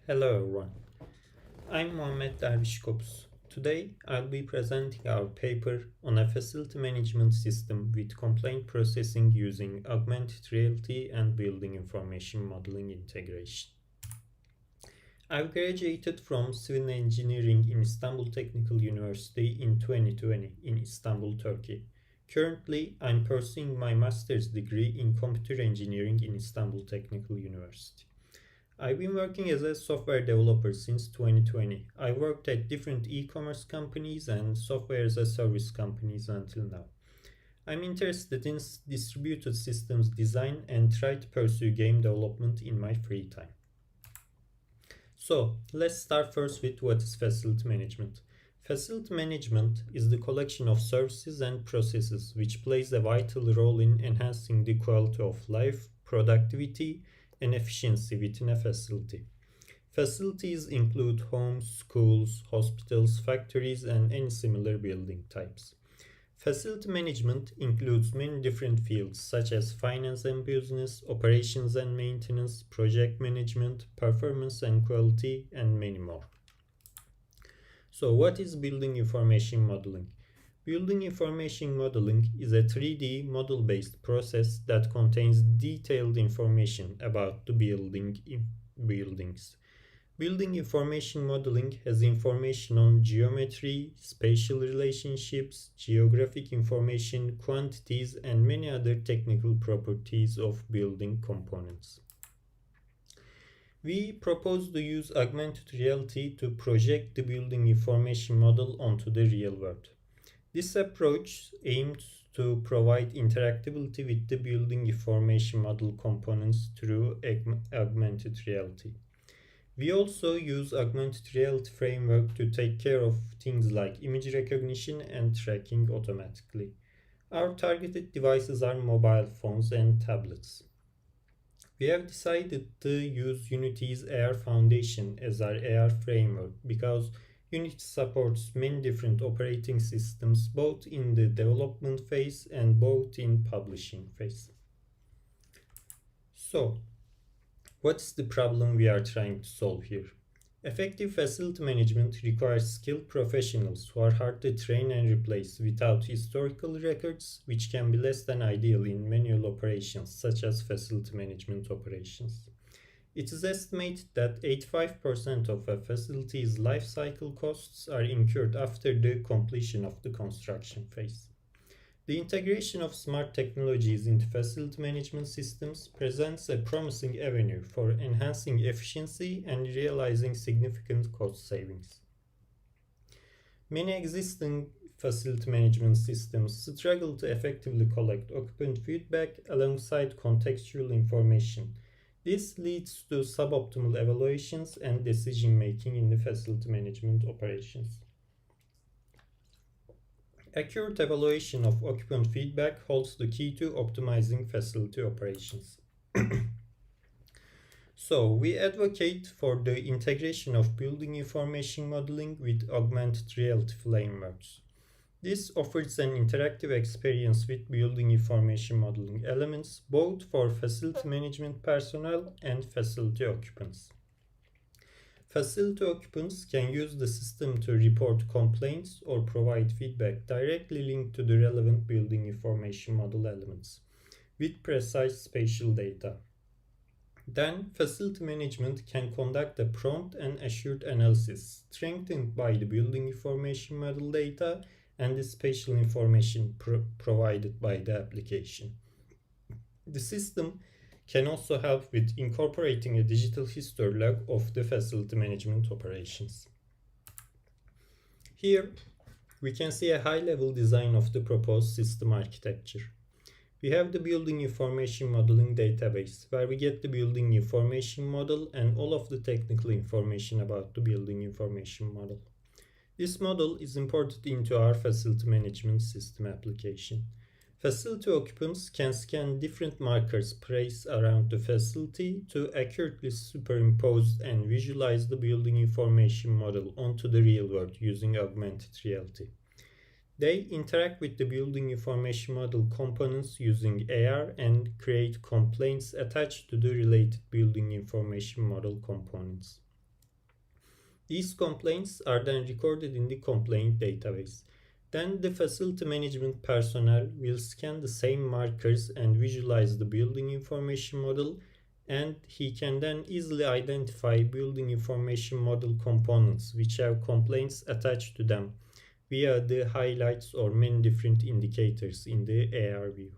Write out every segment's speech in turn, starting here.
Hello everyone, I'm Derviş Kopuz. Today I'll be presenting our paper on a facility management system with complaint processing using augmented reality and building information modeling integration. I've graduated from civil engineering in Istanbul Technical University in 2020 in Istanbul, Turkey. Currently, I'm pursuing my master's degree in computer engineering in Istanbul Technical University. I've been working as a software developer since 2020. I worked at different e-commerce companies and software as a service companies until now. I'm interested in distributed systems design and try to pursue game development in my free time. So, let's start first with what is facility management. Facility management is the collection of services and processes which plays a vital role in enhancing the quality of life, productivity, and efficiency within a facility. Facilities include homes, schools, hospitals, factories, and any similar building types. Facility management includes many different fields such as finance and business, operations and maintenance, project management, performance and quality, and many more. So, what is building information modeling? Building information modeling is a 3D model-based process that contains detailed information about the buildings. Building information modeling has information on geometry, spatial relationships, geographic information, quantities, and many other technical properties of building components. We propose to use augmented reality to project the building information model onto the real world. This approach aims to provide interactivity with the building information model components through augmented reality. We also use augmented reality framework to take care of things like image recognition and tracking automatically. Our targeted devices are mobile phones and tablets. We have decided to use Unity's AR Foundation as our AR framework because Unity supports many different operating systems both in the development phase and both in publishing phase. So, what's the problem we are trying to solve here? Effective facility management requires skilled professionals who are hard to train and replace without historical records, which can be less than ideal in manual operations such as facility management operations. It is estimated that 85% of a facility's life cycle costs are incurred after the completion of the construction phase. The integration of smart technologies into facility management systems presents a promising avenue for enhancing efficiency and realizing significant cost savings. Many existing facility management systems struggle to effectively collect occupant feedback alongside contextual information. This leads to suboptimal evaluations and decision making in the facility management operations. Accurate evaluation of occupant feedback holds the key to optimizing facility operations. So, we advocate for the integration of building information modeling with augmented reality frameworks. This offers an interactive experience with building information modeling elements both for facility management personnel and facility occupants. Facility occupants can use the system to report complaints or provide feedback directly linked to the relevant building information model elements with precise spatial data. Then, facility management can conduct a prompt and assured analysis strengthened by the building information model data and the spatial information provided by the application. The system can also help with incorporating a digital history log of the facility management operations. Here, we can see a high-level design of the proposed system architecture. We have the building information modeling database, where we get the building information model and all of the technical information about the building information model. This model is imported into our facility management system application. Facility occupants can scan different markers placed around the facility to accurately superimpose and visualize the building information model onto the real world using augmented reality. They interact with the building information model components using AR and create complaints attached to the related building information model components. These complaints are then recorded in the complaint database. Then the facility management personnel will scan the same markers and visualize the building information model, and he can then easily identify building information model components which have complaints attached to them via the highlights or many different indicators in the AR view.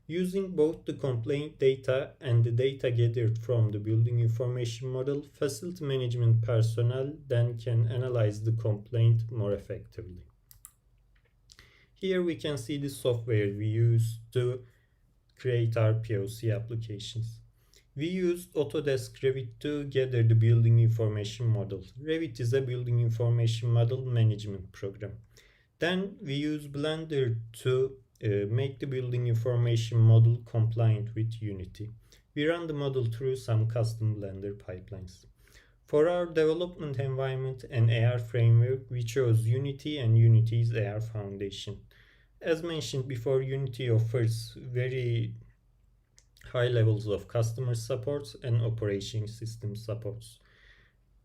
Using both the complaint data and the data gathered from the building information model, facility management personnel then can analyze the complaint more effectively. Here we can see the software we use to create our POC applications. We used Autodesk Revit to gather the building information model. Revit is a building information model management program. Then we use Blender to make the building information model compliant with Unity. We run the model through some custom Blender pipelines. For our development environment and AR framework, we chose Unity and Unity's AR Foundation. As mentioned before, Unity offers very high levels of customer support and operating system supports.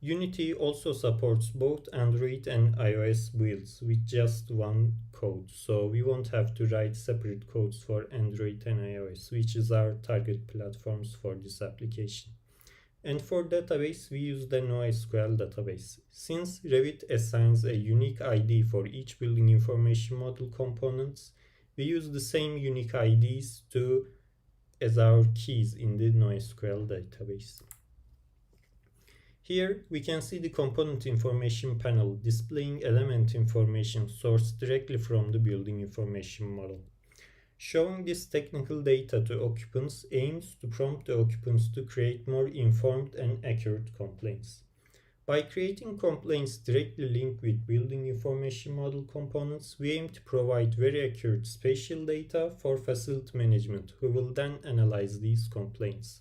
Unity also supports both Android and iOS builds with just one code, so we won't have to write separate codes for Android and iOS, which is our target platforms for this application. And for database, we use the NoSQL database. Since Revit assigns a unique ID for each building information model components, we use the same unique IDs as our keys in the NoSQL database. Here we can see the component information panel displaying element information sourced directly from the building information model. Showing this technical data to occupants aims to prompt the occupants to create more informed and accurate complaints. By creating complaints directly linked with building information model components, we aim to provide very accurate spatial data for facility management, who will then analyze these complaints.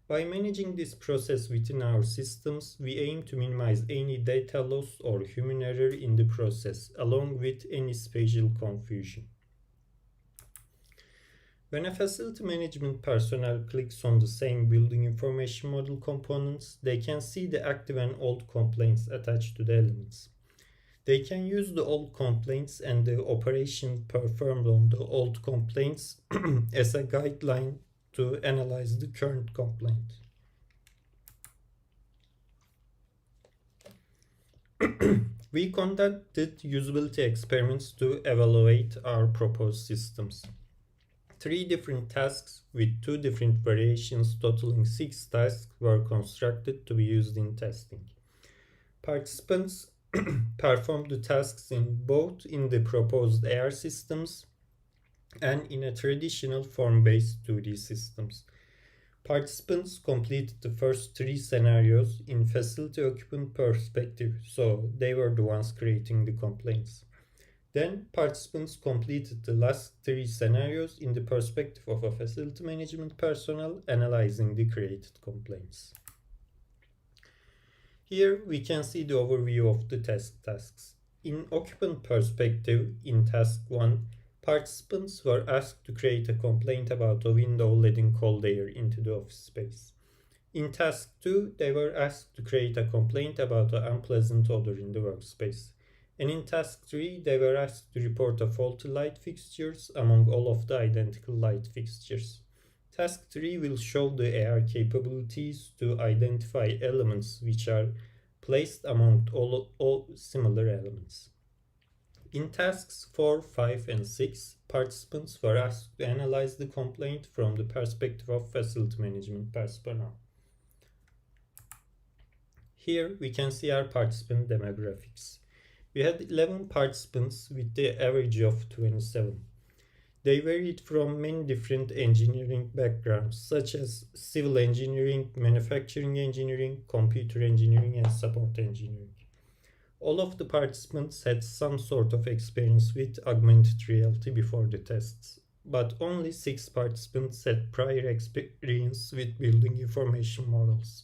By managing this process within our systems, we aim to minimize any data loss or human error in the process, along with any spatial confusion. When a facility management personnel clicks on the same building information model components, they can see the active and old complaints attached to the elements. They can use the old complaints and the operation performed on the old complaints as a guideline to analyze the current complaint. We conducted usability experiments to evaluate our proposed systems. 3 different tasks with 2 different variations totaling 6 tasks were constructed to be used in testing. Participants performed the tasks in both in the proposed AR systems and in a traditional form-based 2D systems. Participants completed the first 3 scenarios in facility occupant perspective, so they were the ones creating the complaints. Then participants completed the last 3 scenarios in the perspective of a facility management personnel analyzing the created complaints. Here we can see the overview of the test tasks. In occupant perspective, in task 1, participants were asked to create a complaint about a window letting cold air into the office space. In task 2, they were asked to create a complaint about an unpleasant odor in the workspace. And in task 3, they were asked to report a faulty light fixtures among all of the identical light fixtures. Task 3 will show the AR capabilities to identify elements which are placed among all similar elements. In tasks 4, 5, and 6, participants were asked to analyze the complaint from the perspective of facility management personnel. Here we can see our participant demographics. We had 11 participants with the average of 27. They varied from many different engineering backgrounds, such as civil engineering, manufacturing engineering, computer engineering, and support engineering. All of the participants had some sort of experience with augmented reality before the tests, but only 6 participants had prior experience with building information models.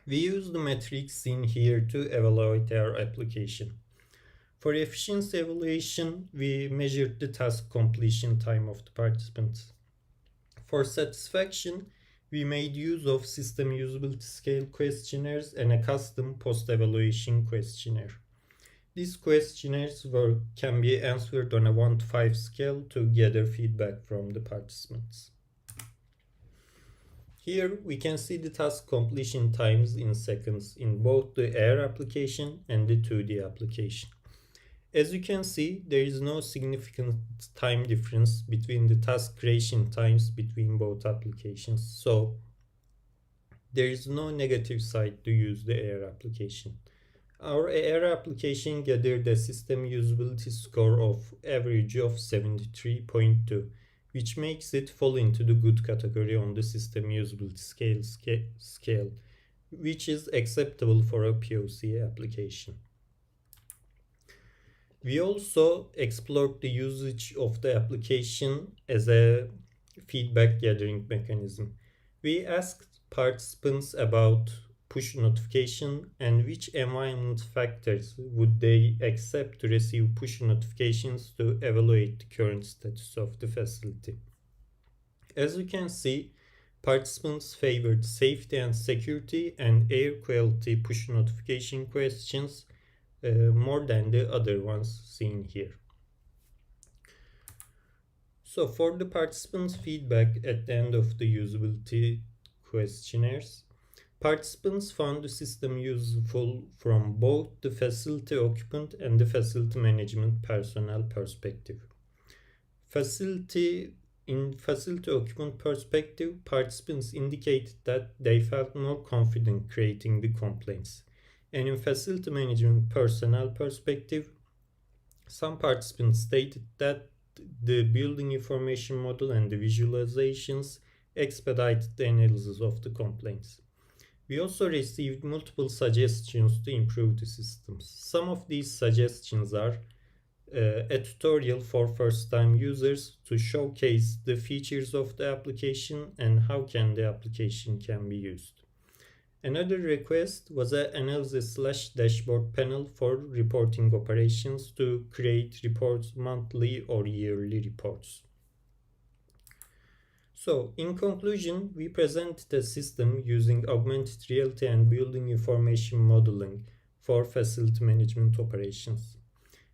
We use the metrics seen here to evaluate our application. For efficiency evaluation, we measured the task completion time of the participants. For satisfaction, we made use of system usability scale questionnaires and a custom post-evaluation questionnaire. These questionnaires can be answered on a 1 to 5 scale to gather feedback from the participants. Here we can see the task completion times in seconds in both the AR application and the 2D application. As you can see, there is no significant time difference between the task creation times between both applications, so there is no negative side to use the AR application. Our AR application gathered a system usability score of average of 73.2, which makes it fall into the good category on the system usability scale, which is acceptable for a POC application. We also explored the usage of the application as a feedback gathering mechanism. We asked participants about push notification and which environment factors would they accept to receive push notifications to evaluate the current status of the facility. As you can see, participants favored safety and security and air quality push notification questions more than the other ones seen here. So for the participants' feedback at the end of the usability questionnaires, participants found the system useful from both the facility occupant and the facility management personnel perspective. In facility occupant perspective, participants indicated that they felt more confident creating the complaints. And in facility management personnel perspective, some participants stated that the building information model and the visualizations expedited the analysis of the complaints. We also received multiple suggestions to improve the systems. Some of these suggestions are a tutorial for first-time users to showcase the features of the application and how the application can be used. Another request was an analysis/dashboard panel for reporting operations to create reports, monthly or yearly reports. So, in conclusion, we presented a system using augmented reality and building information modeling for facility management operations.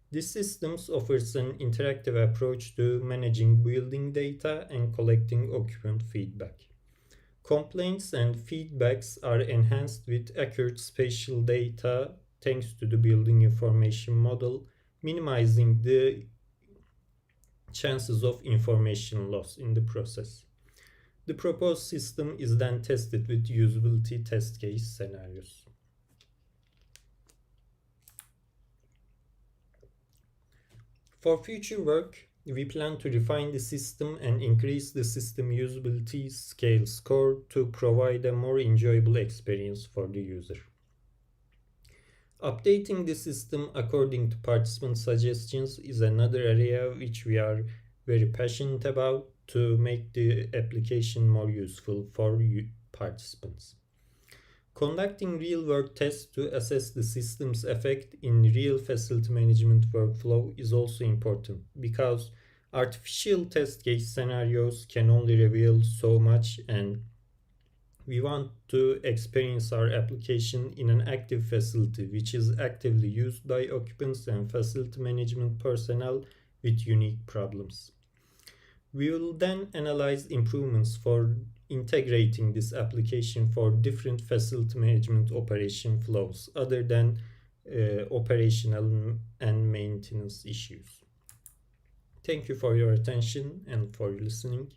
This system offers an interactive approach to managing building data and collecting occupant feedback. Complaints and feedbacks are enhanced with accurate spatial data thanks to the building information model, minimizing the chances of information loss in the process. The proposed system is then tested with usability test case scenarios. For future work, we plan to refine the system and increase the system usability scale score to provide a more enjoyable experience for the user. Updating the system according to participant suggestions is another area which we are very passionate about to make the application more useful for participants. Conducting real-world tests to assess the system's effect in real facility management workflow is also important because artificial test case scenarios can only reveal so much, and we want to experience our application in an active facility which is actively used by occupants and facility management personnel with unique problems. We will then analyze improvements for integrating this application for different facility management operation flows other than operational and maintenance issues. Thank you for your attention and for listening.